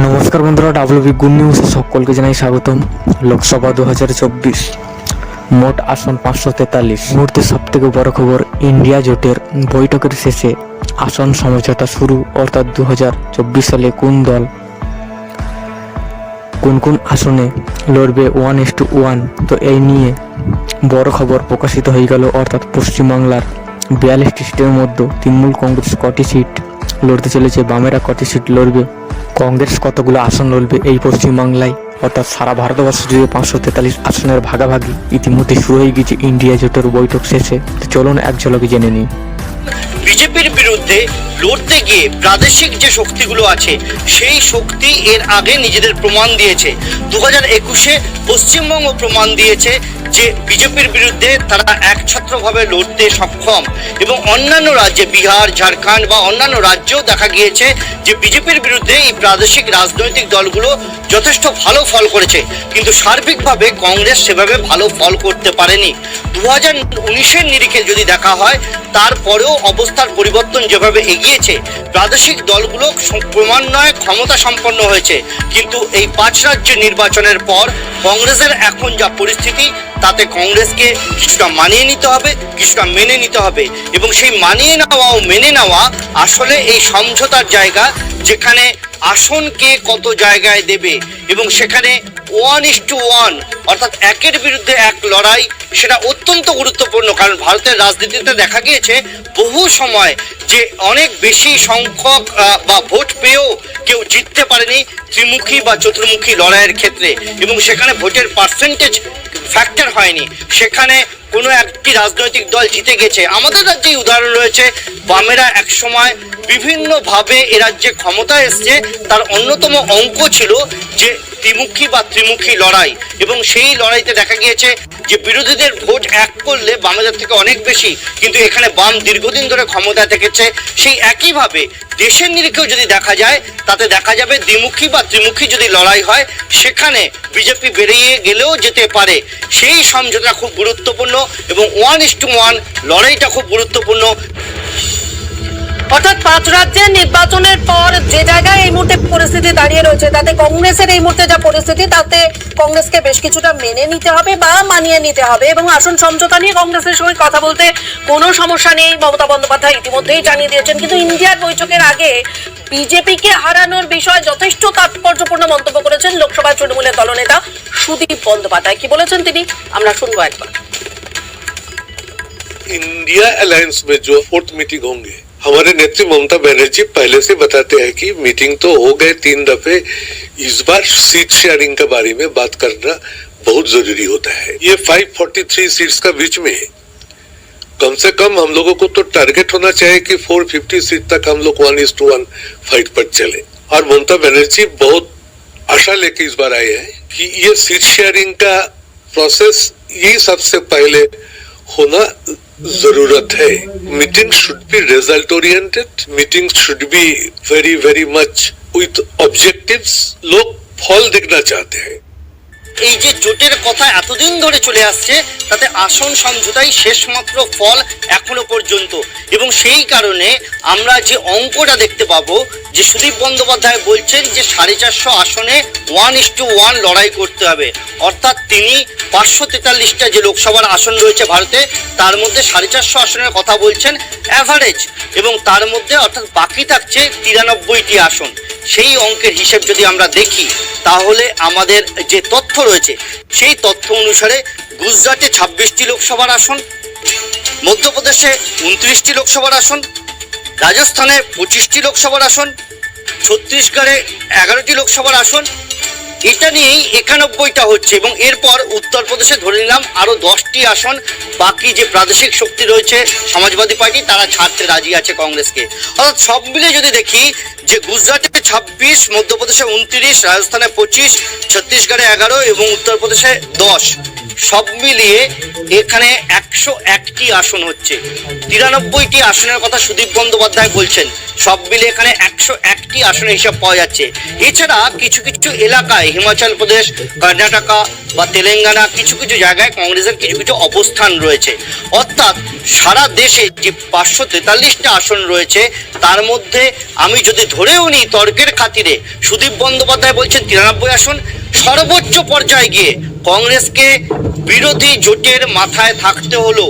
নমস্কার বন্ধুরা, WB good নিউজে সকলকে জানাই স্বাগতম। লোকসভা 2024 মোট আসন 543। মুহূর্তে সব থেকে বড় খবর, ইন্ডিয়া জোটের বৈঠকের শেষে আসন সমঝোতা শুরু। অর্থাৎ 2024 সালে কোন দল কোন কোন আসনে লড়বে 1:1। তো এই নিয়ে বড় খবর প্রকাশিত হয়ে গেল। অর্থাৎ পশ্চিমবাংলার 42টি সিটের মধ্যে তৃণমূল কংগ্রেস কটি সিট লড়তে চলেছে, বামেরা কটি সিট লড়বে, কংগ্রেস কতগুলো আসন লড়বে এই পশ্চিমবাংলায়। অর্থাৎ সারা ভারতবর্ষ জুড়ে 543 আসনের ভাগাভাগি ইতিমধ্যে শুরু হয়ে গেছে ইন্ডিয়া জোটের বৈঠক শেষে। তো চলুন এক ঝলকে জেনে নিই। বিজেপির বিরুদ্ধে লড়তে গিয়ে প্রাদেশিক যে শক্তিগুলো আছে সেই শক্তি এর আগে নিজেদের প্রমাণ দিয়েছে। 2021-এ পশ্চিমবঙ্গ প্রমাণ দিয়েছে যে বিজেপির বিরুদ্ধে তারা একছত্রভাবে লড়তে সক্ষম, এবং অন্যান্য রাজ্যে বিহার, ঝাড়খণ্ড বা অন্যান্য রাজ্যেও দেখা গিয়েছে যে বিজেপির বিরুদ্ধে এই প্রাদেশিক রাজনৈতিক দলগুলো যথেষ্ট ভালো ফল করেছে। কিন্তু সার্বিকভাবে কংগ্রেস সেভাবে ভালো ফল করতে পারেনি। 2019-এর নিরিখে যদি দেখা হয়, তারপরেও অবস্থার পরিবর্তন যেভাবে এগিয়েছে, প্রাদেশিক দলগুলো ক্রমান্বয়ে ক্ষমতা সম্পন্ন হয়েছে। কিন্তু এই 5 রাজ্যের নির্বাচনের পর কংগ্রেসের এখন যা পরিস্থিতি, তাতে কংগ্রেসকে কিছুটা মানিয়ে নিতে হবে, কিছুটা মেনে নিতে হবে। এবং সেই মানিয়ে নেওয়া ও মেনে নেওয়া আসলে এই সমঝোতার জায়গা, যেখানে আসনকে কত জায়গায় দেবে এবং সেখানে 1:1 অর্থাৎ একের বিরুদ্ধে এক লড়াই, সেটা অত্যন্ত গুরুত্বপূর্ণ। কারণ ভারতের রাজনীতিতে দেখা গিয়েছে বহু সময় যে অনেক বেশি সংখ্যক বা ভোট পেয়েও কেউ জিততে পারেনি ত্রিমুখী বা চতুর্মুখী লড়াইয়ের ক্ষেত্রে, এবং সেখানে ভোটের পার্সেন্টেজ ফ্যাক্টর হয়নি, সেখানে কোনো একটি রাজনৈতিক দল জিতে গেছে। আমাদের রাজ্যেই উদাহরণ রয়েছে, বামেরা একসময় বিভিন্নভাবে এ রাজ্যে ক্ষমতা এসছে, তার অন্যতম অঙ্ক ছিল যে দ্বিমুখী বা ত্রিমুখী লড়াই, এবং সেই লড়াইতে দেখা গিয়েছে যে বিরোধীদের ভোট এক করলে বামেদের থেকে অনেক বেশি, কিন্তু এখানে বাম দীর্ঘদিন ধরে ক্ষমতায় থেকেছে। সেই একইভাবে দেশের নিরিখেও যদি দেখা যায়, তাতে দেখা যাবে দ্বিমুখী বা ত্রিমুখী যদি লড়াই হয়, সেখানে বিজেপি বেরিয়ে গেলেও যেতে পারে। সেই সমঝোতা খুব গুরুত্বপূর্ণ এবং 1:1 লড়াইটা খুব গুরুত্বপূর্ণ। অর্থাৎ 5 রাজ্যের নির্বাচনের পর যে জায়গায় এই মুহূর্তে পরিস্থিতি দাঁড়িয়ে রয়েছে, তাতে কংগ্রেসের এই মুহূর্তে যা পরিস্থিতি, তাতে কংগ্রেসকে বেশ কিছুটা মেনে নিতে হবে বা মানিয়ে নিতে হবে। এবং আসন সমঝোতা নিয়ে কংগ্রেসের সঙ্গে কথা বলতে কোনো সমস্যা নেই, মমতা বন্দ্যোপাধ্যায় ইতিমধ্যেই জানিয়ে দিয়েছেন। কিন্তু ইন্ডিয়ার বৈঠকের আগে বিজেপিকে হারানোর বিষয়ে যথেষ্ট তাৎপর্যপূর্ণ মন্তব্য করেছেন লোকসভার তৃণমূলের দলনেতা সুদীপ বন্দ্যোপাধ্যায়। কি বলেছেন তিনি, আমরা শুনবো একবার। इंडिया अलायंस में जो 4th मीटिंग होंगे, हमारे नेत्री ममता बनर्जी पहले से बताते हैं कि मीटिंग तो हो गए 3 दफे, इस बार सीट शेयरिंग के बारे में बात करना बहुत जरूरी होता है। ये 543 सीट्स का बीच में कम से कम हम लोगों को तो टारगेट होना चाहिए कि 450 सीट तक हम लोग 1:1 फाइट पर चले। और ममता बनर्जी बहुत आशा लेके इस बार आए हैं कि ये सीट शेयरिंग का प्रोसेस ये सबसे पहले होना जरूरत है। Meeting should be result oriented, meeting should be very much with objectives. लोग फल देखना चाहते हैं। এই যে জোটের কথা এতদিন ধরে চলে আসছে, তাতে আসন সমঝোতাই শেষমাত্র ফল এখনো পর্যন্ত। এবং সেই কারণে আমরা যে অঙ্কটা দেখতে পাবো, যে সুদীপ বন্দ্যোপাধ্যায় বলছেন যে 450 আসনে 1:1 লড়াই করতে হবে। অর্থাৎ তিনি 543টা যে লোকসভার আসন রয়েছে ভারতে, তার মধ্যে 450 আসনের কথা বলছেন অ্যাভারেজ, এবং তার মধ্যে অর্থাৎ বাকি থাকছে 93টি আসন। সেই অঙ্কের হিসেব যদি আমরা দেখি, তাহলে আমাদের যে তথ্য রয়েছে সেই তথ্য অনুসারে গুজরাটে 26টি লোকসভার আসন, মধ্যপ্রদেশে 29টি লোকসভার আসন, রাজস্থানে 25টি লোকসভার আসন, ছত্তিশগড়ে 11টি লোকসভার আসন, এটা নিয়েই 91টা হচ্ছে। এবং এরপর উত্তরপ্রদেশে ধরে নিলাম আরও 10টি আসন। বাকি যে প্রাদেশিক শক্তি রয়েছে সমাজবাদী পার্টি, তারা ছাড়তে রাজি আছে কংগ্রেসকে। অর্থাৎ সব মিলে যদি দেখি যে গুজরাটে 26, মধ্যপ্রদেশে 29, রাজস্থানে 25, ছত্তিশগড়ে 11 এবং উত্তরপ্রদেশে 10, সব মিলিয়ে এখানে 101টি আসন হচ্ছে। 93টি আসনের কথা সুদীপ বন্দ্যোপাধ্যায় বলছেন, সব মিলিয়ে এখানে 101টি আসনের হিসাব পাওয়া যাচ্ছে। এছাড়া কিছু কিছু এলাকায় হিমাচল প্রদেশ, কর্ণাটকা বা তেলেঙ্গানা কিছু কিছু জায়গায় কংগ্রেসের কিছু কিছু অবস্থান রয়েছে। অর্থাৎ সারা দেশে যে 543টা আসন রয়েছে তার মধ্যে আমি যদি ধরেও নিই তর্কের খাতিরে সুদীপ বন্দ্যোপাধ্যায় বলছেন 93 আসন, সর্বোচ্চ পর্যায়ে গিয়ে কংগ্রেসকে বিরোধী জোটের মাথায় থাকতে হলো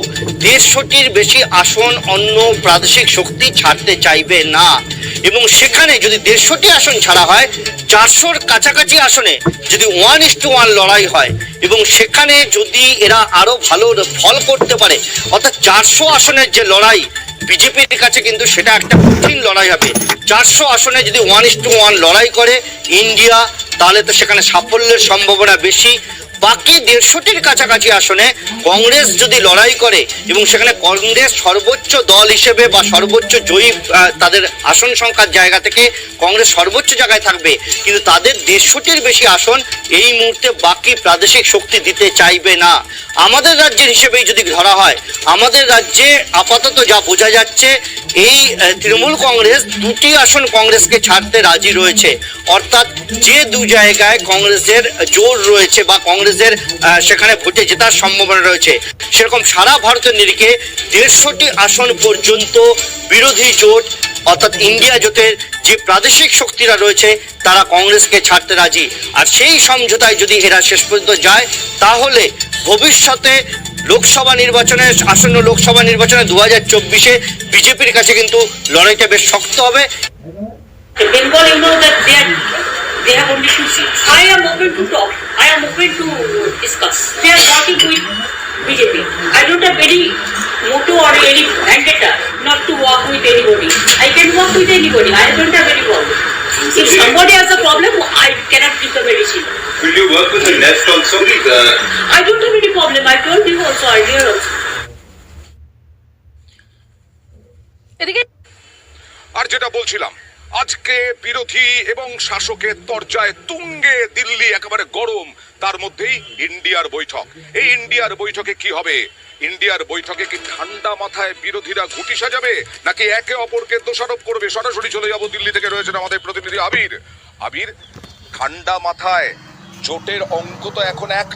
150টির বেশি আসন অন্য প্রাদেশিক শক্তি ছাড়তে চাইবে না। এবং সেখানে যদি 150টি আসন ছাড়া হয়, 400-র কাছাকাছি আসনে যদি 1:1 লড়াই হয় এবং সেখানে যদি এরা আরো ভালো ফল করতে পারে, অর্থাৎ 400 আসনের যে লড়াই বিজেপির কাছে কিন্তু সেটা একটা কঠিন লড়াই হবে। 400 আসনে যদি 1:1 লড়াই করে ইন্ডিয়া, তাহলে তো সেখানে সাফল্যের সম্ভাবনা বেশি। বাকি 150টির কাছাকাছি আসনে কংগ্রেস যদি লড়াই করে এবং সেখানে কংগ্রেস সর্বোচ্চ দল হিসেবে বা সর্বোচ্চ জয়ী তাদের আসন সংখ্যার জায়গা থেকে কংগ্রেস সর্বোচ্চ জায়গায় থাকবে, কিন্তু তাদের 150টির বেশি আসন এই মুহূর্তে বাকি প্রাদেশিক শক্তি দিতে চাইবে না। আমাদের রাজ্যের হিসেবেই যদি ধরা হয়, আমাদের রাজ্যে আপাতত যা বোঝা যাচ্ছে এই তৃণমূল কংগ্রেস 2টি আসন কংগ্রেসকে ছাড়তে রাজি রয়েছে। অর্থাৎ যে 2 জায়গায় কংগ্রেসের জোর রয়েছে বা কংগ্রেসের সেখানে ভোটে জেতার সম্ভাবনা রয়েছে, সেরকম সারা ভারতের নিরিখে 150টি আসন পর্যন্ত বিরোধী জোট অর্থাৎ ইন্ডিয়া জোটের যে প্রাদেশিক শক্তিরা রয়েছে তারা কংগ্রেসকে ছাড়তে রাজি। আর সেই সমঝোতায় যদি এরা শেষ পর্যন্ত যায়, তাহলে ভবিষ্যতে লোকসভা নির্বাচনে, আসন্ন লোকসভা নির্বাচনে 2024-এ বিজেপির কাছে কিন্তু লড়াইটা বেশ শক্ত হবে। Bengal, you know that they have only 2 seats. I am open to talk. I am open to discuss. They are working with BJP. I don't have any motto or any vendetta not to work with anybody. I can work with anybody. I don't have any problem. If somebody has a problem, I cannot give the medicine. Will you work with the left also? I don't have any problem. I told you also earlier also. এদিকে আর যেটা বলছিলাম, আজকে বিরোধী এবং শাসকের তরজায় তুঙ্গে দিল্লি একেবারে গরম, তার মধ্যেই ইন্ডিয়ার বৈঠক। এই ইন্ডিয়ার বৈঠকে কি হবে? ইন্ডিয়ার বৈঠকে কি ঠান্ডা মাথায় বিরোধীরা ঘুঁটি সাজাবে নাকি একে অপরকে দোষারোপ করবে? সরাসরি চলে যাব দিল্লি থেকে, রয়েছেন আমাদের প্রতিনিধি আবির। আবির, ঠান্ডা মাথায় জোটের অঙ্ক তো এখন একটা